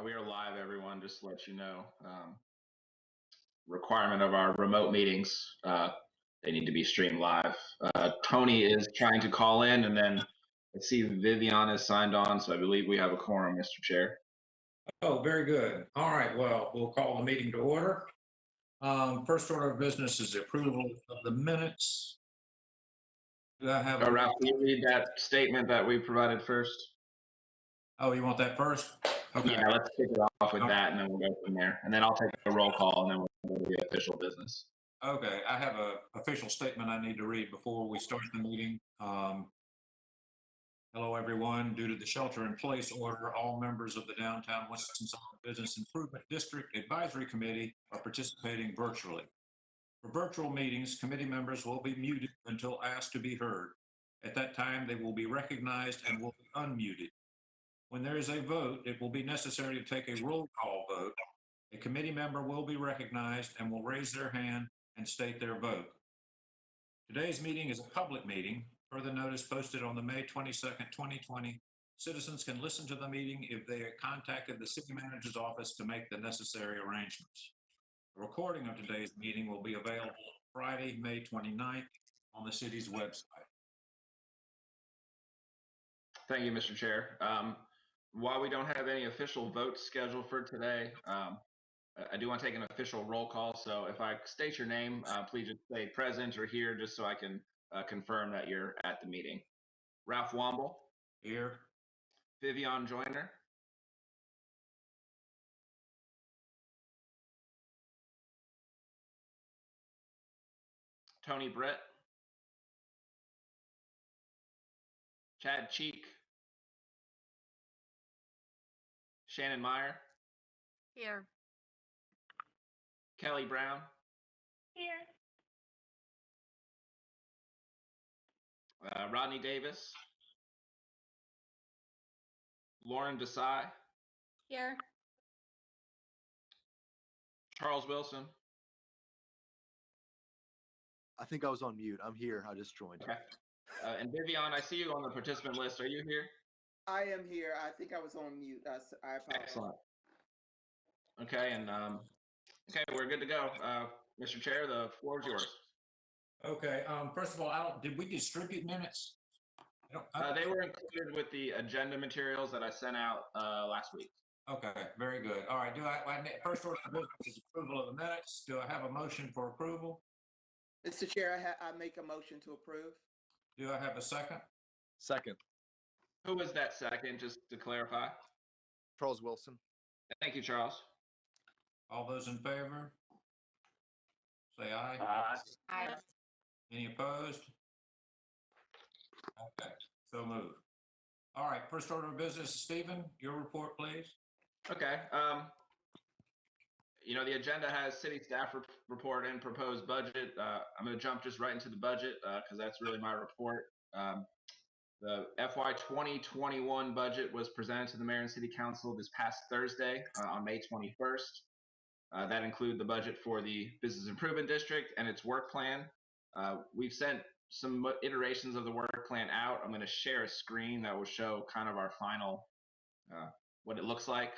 We are live, everyone, just to let you know. Requirement of our remote meetings, they need to be streamed live. Tony is trying to call in, and then I see Vivian is signed on, so I believe we have a quorum, Mr. Chair. Oh, very good. All right, well, we'll call the meeting to order. First order of business is the approval of the minutes. Do I have? Ralph, can you read that statement that we provided first? Oh, you want that first? Okay. Yeah, let's kick it off with that, and then we'll go from there. And then I'll take a roll call, and then we'll go to the official business. Okay, I have an official statement I need to read before we start the meeting. Hello, everyone. Due to the shelter-in-place order, all members of the Downtown Winston-Salem Business Improvement District Advisory Committee are participating virtually. For virtual meetings, committee members will be muted until asked to be heard. At that time, they will be recognized and will be unmuted. When there is a vote, it will be necessary to take a roll call vote. A committee member will be recognized and will raise their hand and state their vote. Today's meeting is a public meeting. Per the notice posted on the May 22nd, 2020, citizens can listen to the meeting if they contacted the city manager's office to make the necessary arrangements. A recording of today's meeting will be available Friday, May 29th on the city's website. Thank you, Mr. Chair. While we don't have any official votes scheduled for today, I do want to take an official roll call. So if I state your name, please just say present or here, just so I can confirm that you're at the meeting. Ralph Womble. Here. Vivian Joyner. Tony Brett. Chad Cheek. Shannon Meyer. Here. Kelly Brown. Here. Rodney Davis. Lauren Desai. Here. Charles Wilson. I think I was on mute. I'm here. I just joined. Okay. And Vivian, I see you on the participant list. Are you here? I am here. I think I was on mute. I apologize. Excellent. Okay, and okay, we're good to go. Mr. Chair, the floor is yours. Okay. First of all, did we distribute minutes? They were included with the agenda materials that I sent out last week. Okay, very good. All right. First order of business is approval of the minutes. Do I have a motion for approval? Mr. Chair, I make a motion to approve. Do I have a second? Second. Who was that second, just to clarify? Charles Wilson. Thank you, Charles. All those in favor? Say aye. Aye. Any opposed? Okay, so moved. All right, first order of business, Stephen, your report, please. Okay. You know, the agenda has city staff report and proposed budget. I'm going to jump just right into the budget because that's really my report. The FY 2021 budget was presented to the Mayor and City Council this past Thursday on May 21st. That included the budget for the Business Improvement District and its work plan. We've sent some iterations of the work plan out. I'm going to share a screen that will show kind of our final, what it looks like.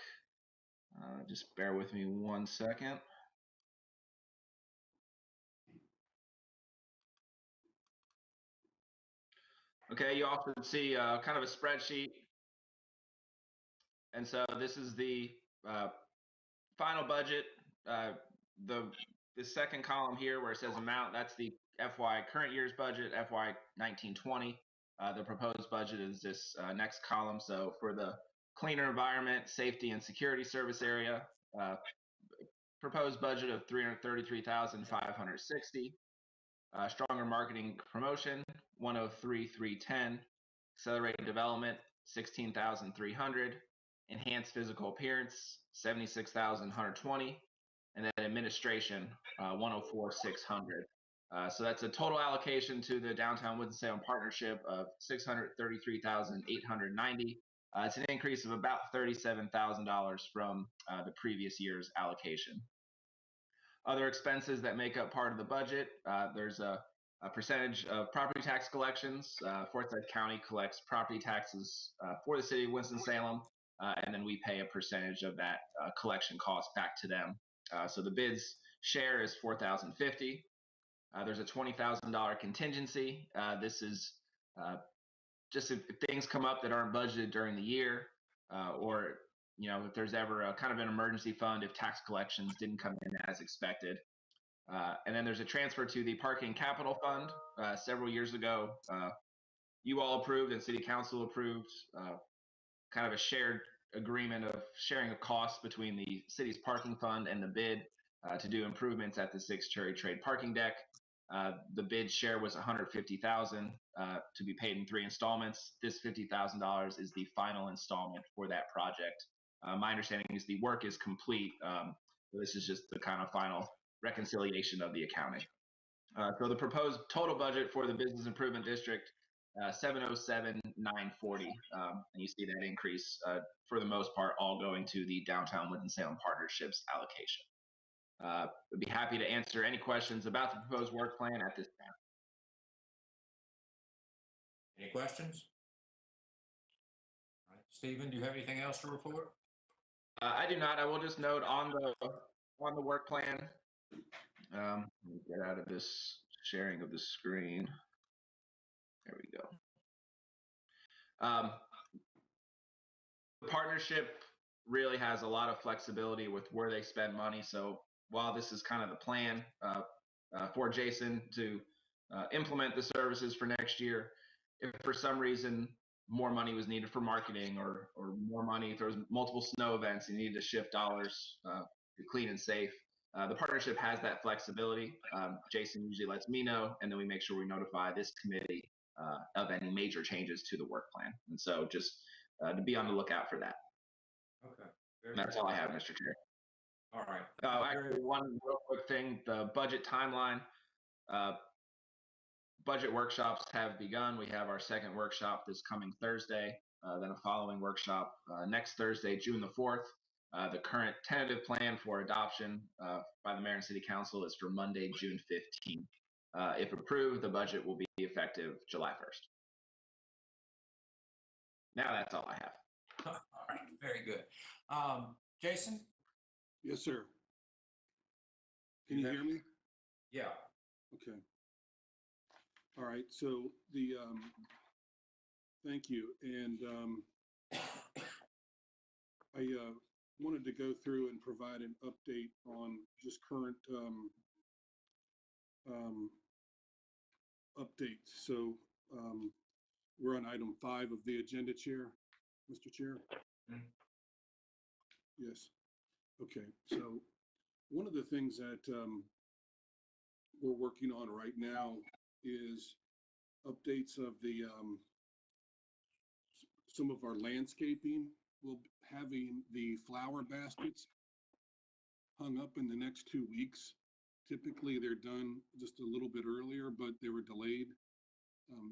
Just bear with me 1 second. Okay, you also see kind of a spreadsheet. And so this is the final budget. The second column here where it says amount, that's the FY current year's budget, FY 1920. The proposed budget is this next column. So for the cleaner environment, safety and security service area, proposed budget of $333,560. Stronger marketing promotion, $103,310. Accelerated development, $16,300. Enhanced physical appearance, $76,120. And then administration, $104,600. So that's a total allocation to the Downtown Winston-Salem Partnership of $633,890. It's an increase of about $37,000 from the previous year's allocation. Other expenses that make up part of the budget, there's a percentage of property tax collections. Forsyth County collects property taxes for the city of Winston-Salem and then we pay a percentage of that collection cost back to them. So the bid's share is $4,050. There's a $20,000 contingency. This is just if things come up that aren't budgeted during the year, or if there's ever a kind of an emergency fund if tax collections didn't come in as expected. And then there's a transfer to the Parking Capital Fund. Several years ago, you all approved and City Council approved kind of a shared agreement of sharing a cost between the city's parking fund and the bid to do improvements at the 6 Cherry Trade parking deck. The bid share was $150,000 to be paid in 3 installments. This $50,000 is the final installment for that project. My understanding is the work is complete. This is just the kind of final reconciliation of the accounting. So the proposed total budget for the Business Improvement District, $707,940, and you see that increase for the most part all going to the Downtown Winston-Salem Partnerships allocation. I'd be happy to answer any questions about the proposed work plan at this time. Any questions? All right. Stephen, do you have anything else to report? I do not. I will just note on the work plan. Let me get out of this sharing of the screen. There we go. The partnership really has a lot of flexibility with where they spend money. So while this is kind of the plan for Jason to implement the services for next year, if for some reason more money was needed for marketing or more money, if there was multiple snow events, you needed to shift dollars to clean and safe, the partnership has that flexibility. Jason usually lets me know, and then we make sure we notify this committee of any major changes to the work plan. And so just to be on the lookout for that. Okay. That's all I have, Mr. Chair. All right. Actually, one real quick thing, the budget timeline. Budget workshops have begun. We have our second workshop this coming Thursday, then a following workshop next Thursday, June the 4th. The current tentative plan for adoption by the Mayor and City Council is for Monday, June 15th. If approved, the budget will be effective July 1st. Now that's all I have. All right, very good. Jason? Yes, sir. Can you hear me? Yeah. Okay. All right, so thank you. And I wanted to go through and provide an update on just current updates. So we're on item 5 of the agenda, Chair, Mr. Chair. Mm-hmm. Yes. Okay, so one of the things that we're working on right now is updates of the some of our landscaping. We'll be having the flower baskets hung up in the next 2 weeks. Typically, they're done just a little bit earlier, but they were delayed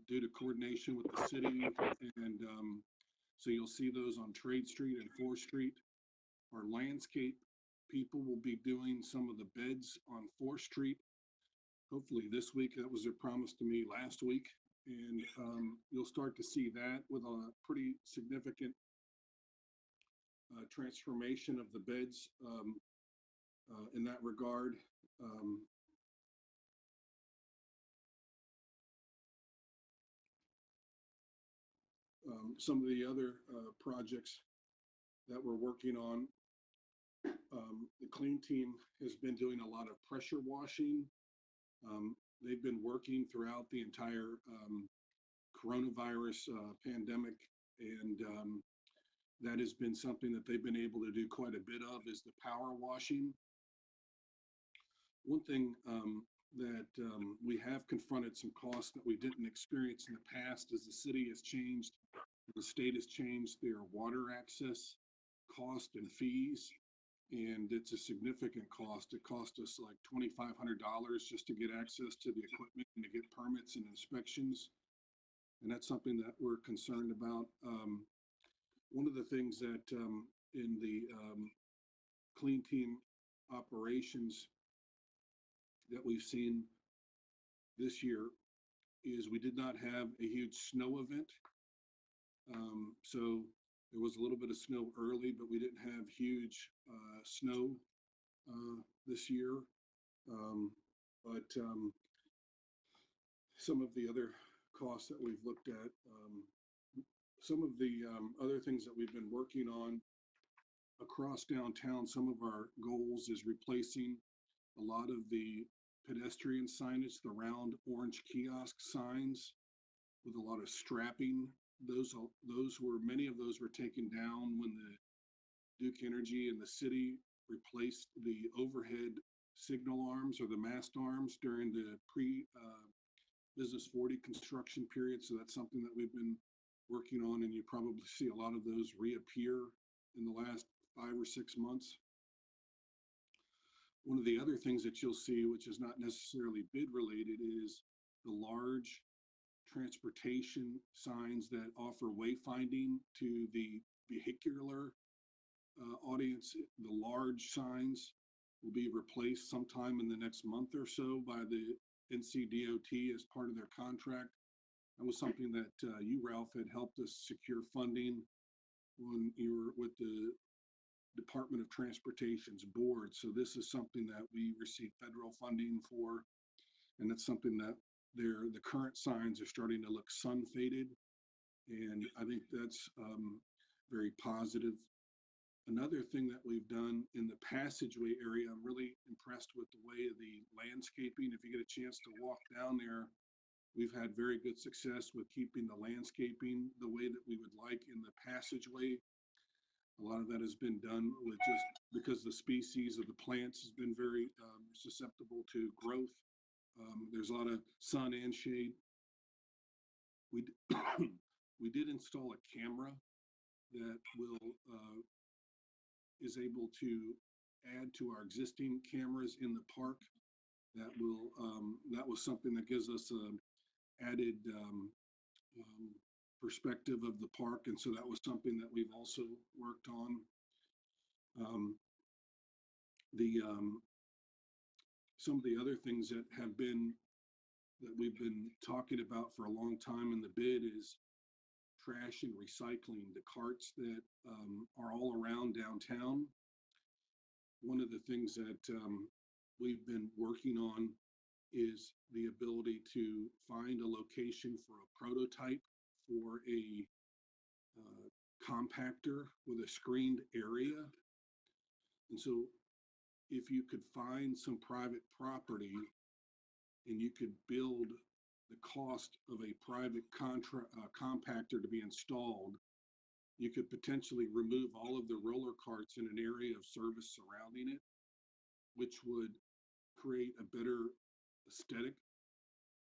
due to coordination with the city. And so you'll see those on Trade Street and 4th Street. Our landscape people will be doing some of the beds on 4th Street. Hopefully this week. That was their promise to me last week. And you'll start to see that with a pretty significant transformation of the beds in that regard. Some of the other projects that we're working on, the clean team has been doing a lot of pressure washing. They've been working throughout the entire coronavirus pandemic, and that has been something that they've been able to do quite a bit of, is the power washing. One thing that we have confronted some costs that we didn't experience in the past is the city has changed, the state has changed their water access cost and fees, and it's a significant cost. It cost us like $2,500 just to get access to the equipment and to get permits and inspections, and that's something that we're concerned about. One of the things that in the clean team operations that we've seen this year is we did not have a huge snow event. So There was a little bit of snow early, but we didn't have huge snow this year. But some of the other costs that we've looked at, some of the other things that we've been working on across downtown, some of our goals is replacing a lot of the pedestrian signage, the round orange kiosk signs with a lot of strapping. Many of those were taken down when the Duke Energy and the city replaced the overhead signal arms or the mast arms during the Business 40 construction period. So that's something that we've been working on, and you probably see a lot of those reappear in the last 5 or 6 months. One of the other things that you'll see, which is not necessarily bid related, is the large transportation signs that offer wayfinding to the vehicular audience. The large signs will be replaced sometime in the next month or so by the NCDOT as part of their contract. That was something that you, Ralph, had helped us secure funding when you were with the Department of Transportation's board. So this is something that we received federal funding for, and that's something that the current signs are starting to look sun faded, and I think that's very positive. Another thing that we've done in the passageway area, I'm really impressed with the way of the landscaping. If you get a chance to walk down there, we've had very good success with keeping the landscaping the way that we would like in the passageway. A lot of that has been done with just because the species of the plants has been very susceptible to growth. There's a lot of sun and shade. We did install a camera that is able to add to our existing cameras in the park. That was something that gives us added perspective of the park, and so that was something that we've also worked on. Some of the other things that we've been talking about for a long time in the bid is trash and recycling, the carts that are all around downtown. One of the things that we've been working on is the ability to find a location for a prototype for a compactor with a screened area. And so if you could find some private property and you could build the cost of a private compactor to be installed, you could potentially remove all of the roller carts in an area of service surrounding it, which would create a better aesthetic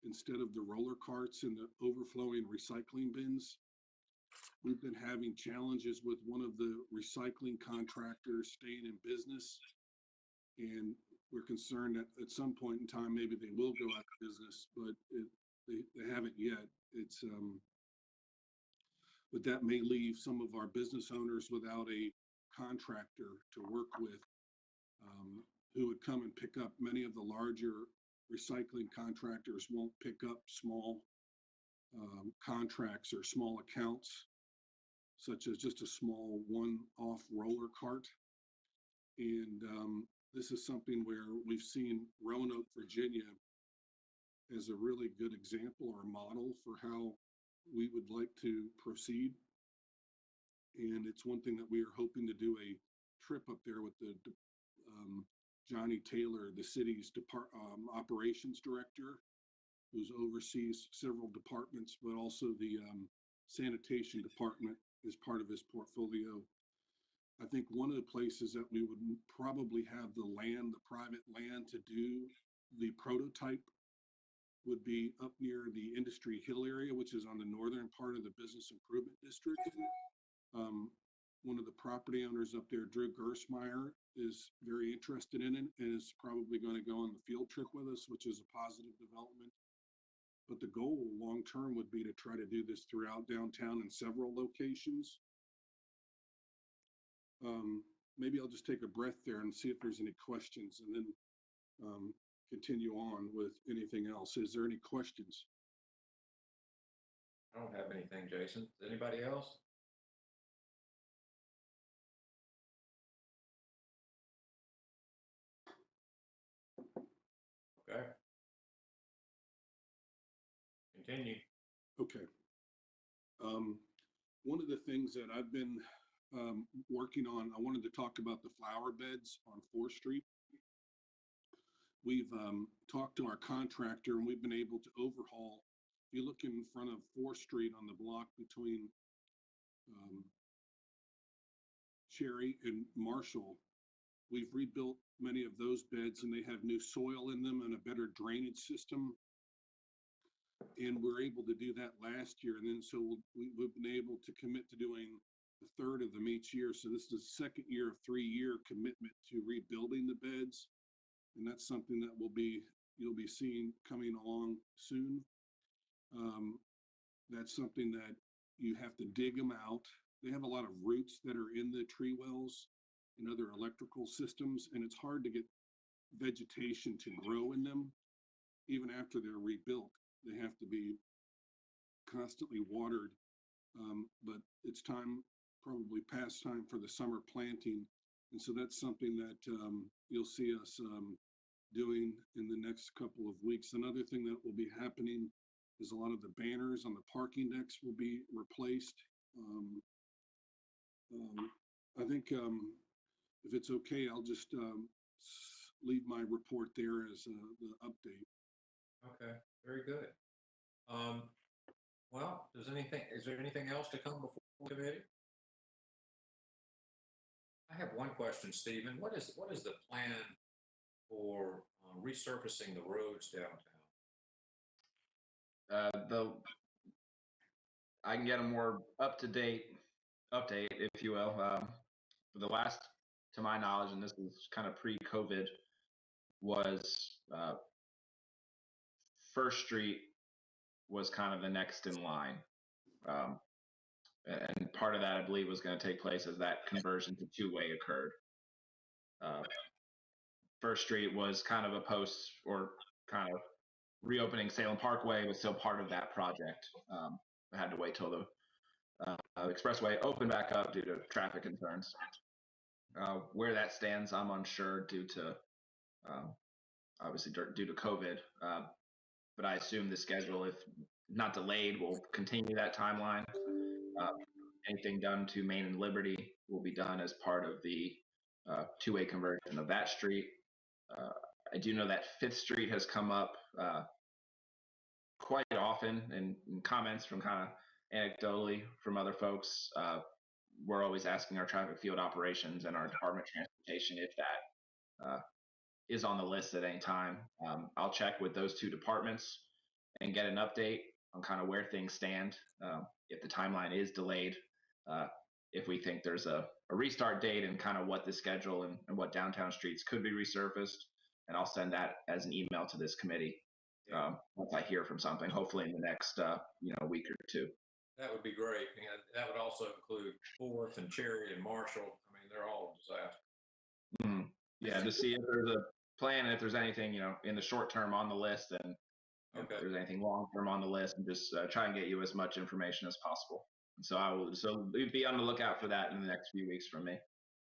instead of the roller carts and the overflowing recycling bins. We've been having challenges with one of the recycling contractors staying in business, and we're concerned that at some point in time maybe they will go out of business, but they haven't yet. But that may leave some of our business owners without a contractor to work with who would come and pick up. Many of the larger recycling contractors won't pick up small contracts or small accounts, such as just a small one-off roller cart. And this is something where we've seen Roanoke, Virginia as a really good example or model for how we would like to proceed. And it's one thing that we are hoping to do a trip up there with the Johnny Taylor, the city's operations director, who oversees several departments, but also the sanitation department is part of his portfolio. I think one of the places that we would probably have the private land to do the prototype would be up near the Industry Hill area, which is on the northern part of the Business Improvement District. One of the property owners up there, Drew Gersmeyer, is very interested in it and is probably going to go on the field trip with us, which is a positive development. But the goal long term would be to try to do this throughout downtown in several locations. Maybe I'll just take a breath there and see if there's any questions, and then continue on with anything else. Is there any questions? I don't have anything, Jason. Anybody else? continue. Okay. One of the things that I've been working on, I wanted to talk about the flower beds on 4th Street. We've talked to our contractor and we've been able to overhaul. If you look in front of 4th Street on the block between Cherry and Marshall, we've rebuilt many of those beds and they have new soil in them and a better drainage system. And we're able to do that last year. And then so we've been able to commit to doing a third of them each year. So this is the second year of 3-year commitment to rebuilding the beds. And that's something that you'll be seeing coming along soon. That's something that you have to dig them out. They have a lot of roots that are in the tree wells and other electrical systems, and it's hard to get vegetation to grow in them. Even after they're rebuilt, they have to be constantly watered. But it's time, probably past time for the summer planting. And so that's something that you'll see us doing in the next couple of weeks. Another thing that will be happening is a lot of the banners on the parking decks will be replaced. I think if it's okay, I'll just leave my report there as the update. Okay, very good. Well, is there anything else to come before the committee? I have one question, Stephen. What is the plan for resurfacing the roads downtown? I can get a more up-to-date update, if you will. The last, to my knowledge, and this is kind of pre-COVID, was 1st Street was kind of the next in line. And part of that, I believe, was going to take place as that conversion to two-way occurred. 1st Street was kind of a post or kind of reopening Salem Parkway was still part of that project. I had to wait till the expressway opened back up due to traffic concerns. Where that stands, I'm unsure due to obviously due to COVID. But I assume the schedule, if not delayed, will continue that timeline. Anything done to Main and Liberty will be done as part of the two-way conversion of that street. I do know that 5th Street has come up quite often in comments from kind of anecdotally from other folks. We're always asking our traffic field operations and our Department of Transportation if that is on the list at any time. I'll check with those 2 departments and get an update on kind of where things stand. If the timeline is delayed, if we think there's a restart date and kind of what the schedule and what downtown streets could be resurfaced. And I'll send that as an email to this committee once I hear from something, hopefully in the next week or 2. That would be great. And that would also include 4th and Cherry and Marshall. I mean, they're all a disaster. Yeah, to see if there's a plan and if there's anything, in the short term on the list and if there's anything long term on the list, and just try and get you as much information as possible. And so be on the lookout for that in the next few weeks from me.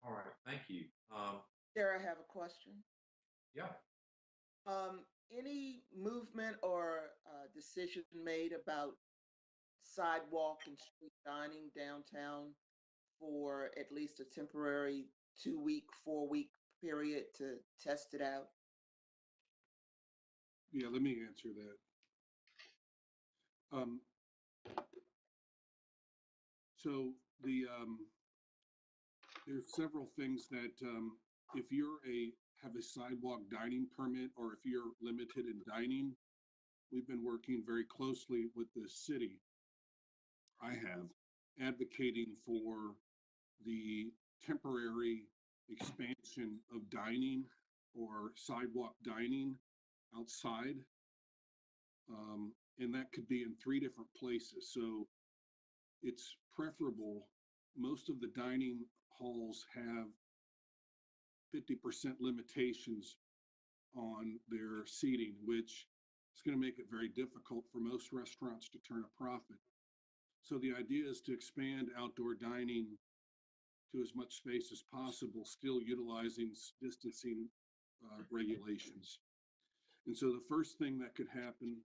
All right, thank you. Sarah, I have a question. Yeah. Any movement or decision made about sidewalk and street dining downtown for at least a temporary 2-week, 4-week period to test it out? Yeah, let me answer that. So there's several things that if you're have a sidewalk dining permit, or if you're limited in dining, we've been working very closely with the city. I have advocating for the temporary expansion of dining or sidewalk dining outside. And that could be in 3 different places. So it's preferable. Most of the dining halls have 50% limitations on their seating, which is going to make it very difficult for most restaurants to turn a profit. So the idea is to expand outdoor dining to as much space as possible, still utilizing distancing regulations. And so the first thing that could happen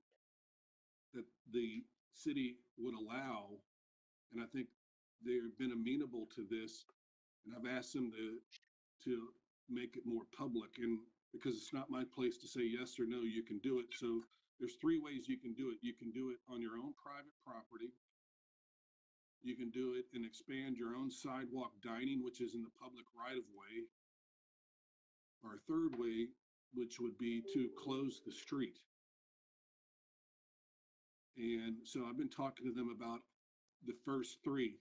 the city would allow, and I think they've been amenable to this, and I've asked them to make it more public, and because it's not my place to say yes or no, you can do it. So there's three ways you can do it. You can do it on your own private property. You can do it and expand your own sidewalk dining, which is in the public right of way. Or a third way, which would be to close the street. And so I've been talking to them about the first three,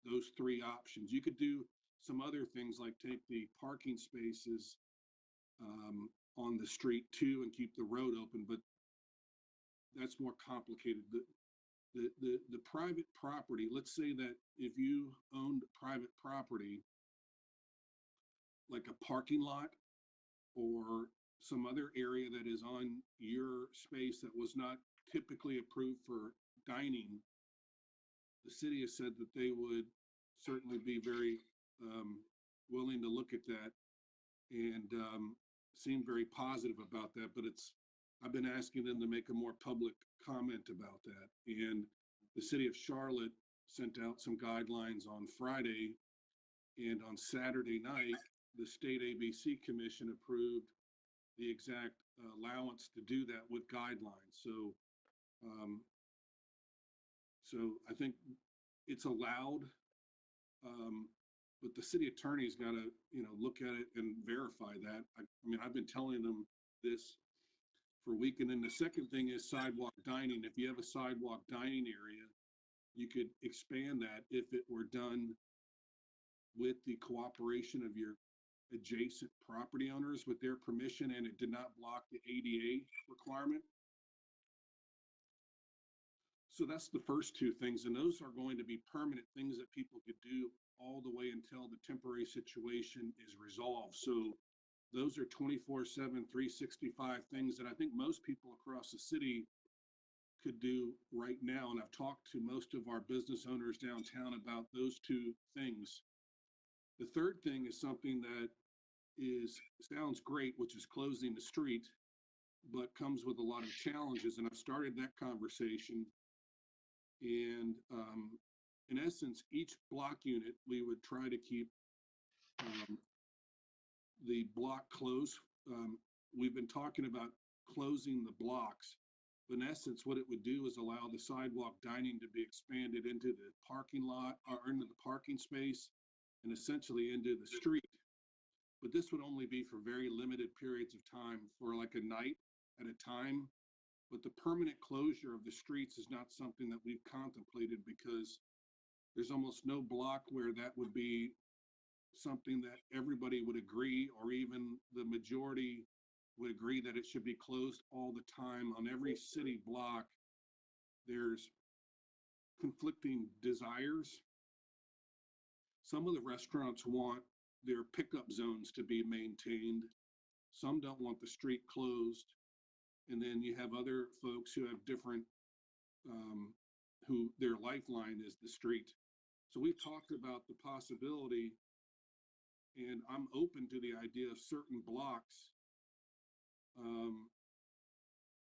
those three options. You could do some other things like take the parking spaces on the street too and keep the road open, but that's more complicated. The private property, let's say that if you owned private property, like a parking lot or some other area that is on your space that was not typically approved for dining, the city has said that they would certainly be very willing to look at that and seem very positive about that. But I've been asking them to make a more public comment about that. And the city of Charlotte sent out some guidelines on Friday, and on Saturday night, the state ABC commission approved the exact allowance to do that with guidelines. So, so I think it's allowed, but the city attorney's got to, look at it and verify that. I mean, I've been telling them this for a week. And then the second thing is sidewalk dining. If you have a sidewalk dining area, you could expand that if it were done with the cooperation of your adjacent property owners with their permission, and it did not block the ADA requirement. So that's the first two things, and those are going to be permanent things that people could do all the way until the temporary situation is resolved. So those are 24/7, 365 things that I think most people across the city could do right now. And I've talked to most of our business owners downtown about those two things. The third thing is something that sounds great, which is closing the street, but comes with a lot of challenges. And I've started that conversation. And in essence, each block unit, we would try to keep the block closed. We've been talking about closing the blocks, but in essence, what it would do is allow the sidewalk dining to be expanded into the parking lot or into the parking space and essentially into the street. But this would only be for very limited periods of time, for like a night at a time. But the permanent closure of the streets is not something that we've contemplated, because there's almost no block where that would be something that everybody would agree, or even the majority would agree that it should be closed all the time. On every city block, there's conflicting desires. Some of the restaurants want their pickup zones to be maintained. Some don't want the street closed. And then you have other folks who have different, who their lifeline is the street. So we've talked about the possibility, and I'm open to the idea of certain blocks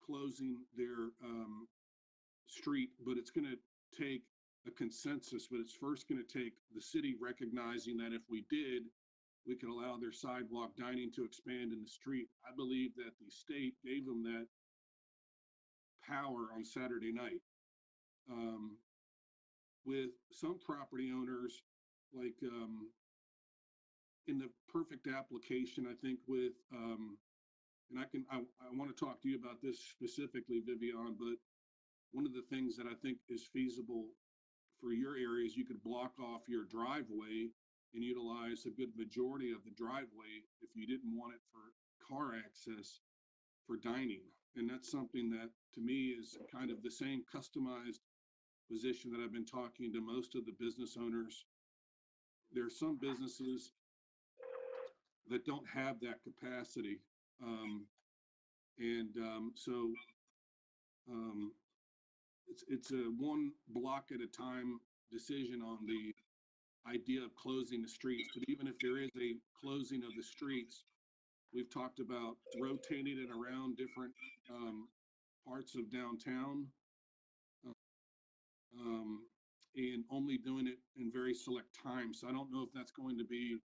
closing their street, but it's going to take a consensus. But it's first going to take the city recognizing that if we did, we could allow their sidewalk dining to expand in the street. I believe that the state gave them that power on Saturday night. With some property owners, like in the perfect application, I think with, and I want to talk to you about this specifically, Vivian, but one of the things that I think is feasible for your area is you could block off your driveway and utilize a good majority of the driveway if you didn't want it for car access for dining. And that's something that to me is kind of the same customized position that I've been talking to most of the business owners. There are some businesses that don't have that capacity. So it's a one block at a time decision on the idea of closing the streets. But even if there is a closing of the streets, we've talked about rotating it around different parts of downtown. and only doing it in very select times. So I don't know if that's going to be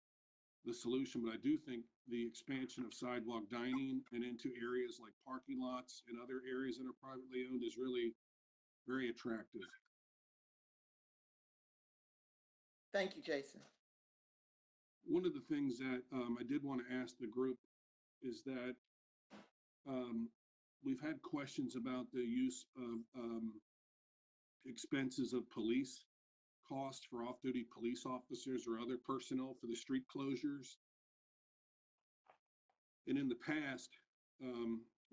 the solution, but I do think the expansion of sidewalk dining and into areas like parking lots and other areas that are privately owned is really very attractive. Thank you, Jason. One of the things that I did want to ask the group is that we've had questions about the use of expenses of police costs for off-duty police officers or other personnel for the street closures. And in the past,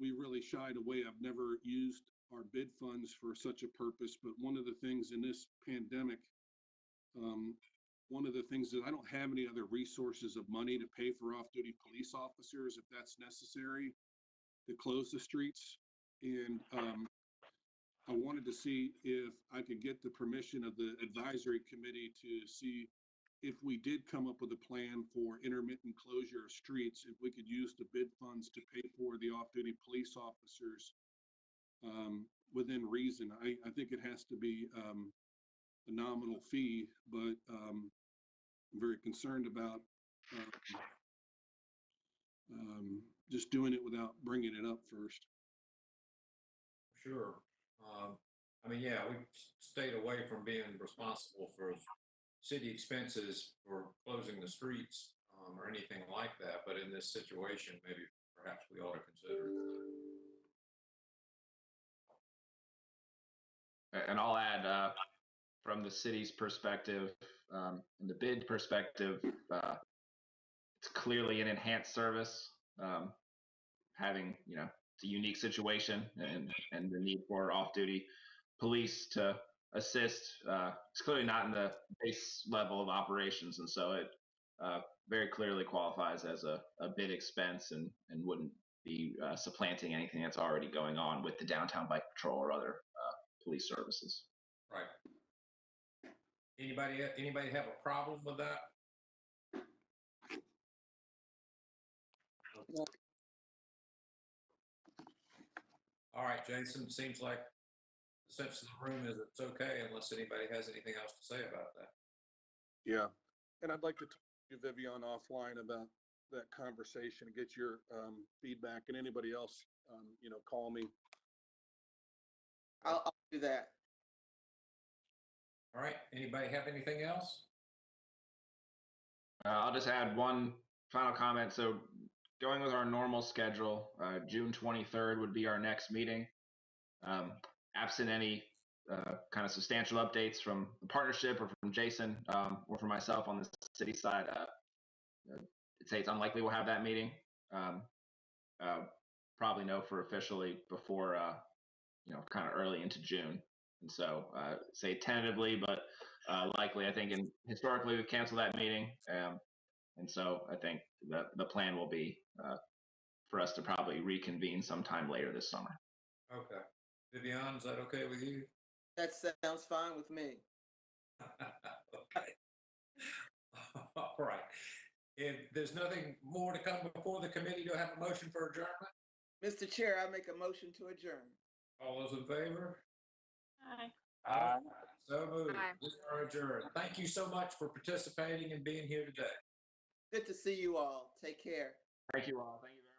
we really shied away. I've never used our bid funds for such a purpose, but one of the things in this pandemic, one of the things is I don't have any other resources of money to pay for off-duty police officers if that's necessary to close the streets. And I wanted to see if I could get the permission of the advisory committee to see if we did come up with a plan for intermittent closure of streets, if we could use the bid funds to pay for the off-duty police officers within reason. I think it has to be a nominal fee, but I'm very concerned about just doing it without bringing it up first. Sure. I mean, yeah, we stayed away from being responsible for city expenses for closing the streets or anything like that. But in this situation, maybe perhaps we ought to consider it. And I'll add, from the city's perspective, and the bid perspective, it's clearly an enhanced service. Having, it's a unique situation, and the need for off-duty police to assist. It's clearly not in the base level of operations, and so it very clearly qualifies as a bid expense and wouldn't be supplanting anything that's already going on with the downtown bike patrol or other police services. Right. Anybody have a problem with that? No. All right, Jason, seems like the sense of the room is it's okay unless anybody has anything else to say about that. Yeah, and I'd like to talk to Vivian offline about that conversation and get your feedback, and anybody else, call me. I'll do that. All right, anybody have anything else? I'll just add one final comment. So going with our normal schedule, June 23rd would be our next meeting. Absent any kind of substantial updates from the partnership or from Jason or from myself on the city side, I'd say it's unlikely we'll have that meeting. Probably know for officially before, kind of early into June. And so say tentatively, but likely, I think historically we've canceled that meeting. And so I think the plan will be for us to probably reconvene sometime later this summer. Okay. Vivian, is that okay with you? That sounds fine with me. Okay. All right. If there's nothing more to come before the committee, do I have a motion for adjournment? Mr. Chair, I make a motion to adjourn. All those in favor? Aye. So moved. Aye. We are adjourned. Thank you so much for participating and being here today. Good to see you all. Take care. Thank you all. Thank you very much.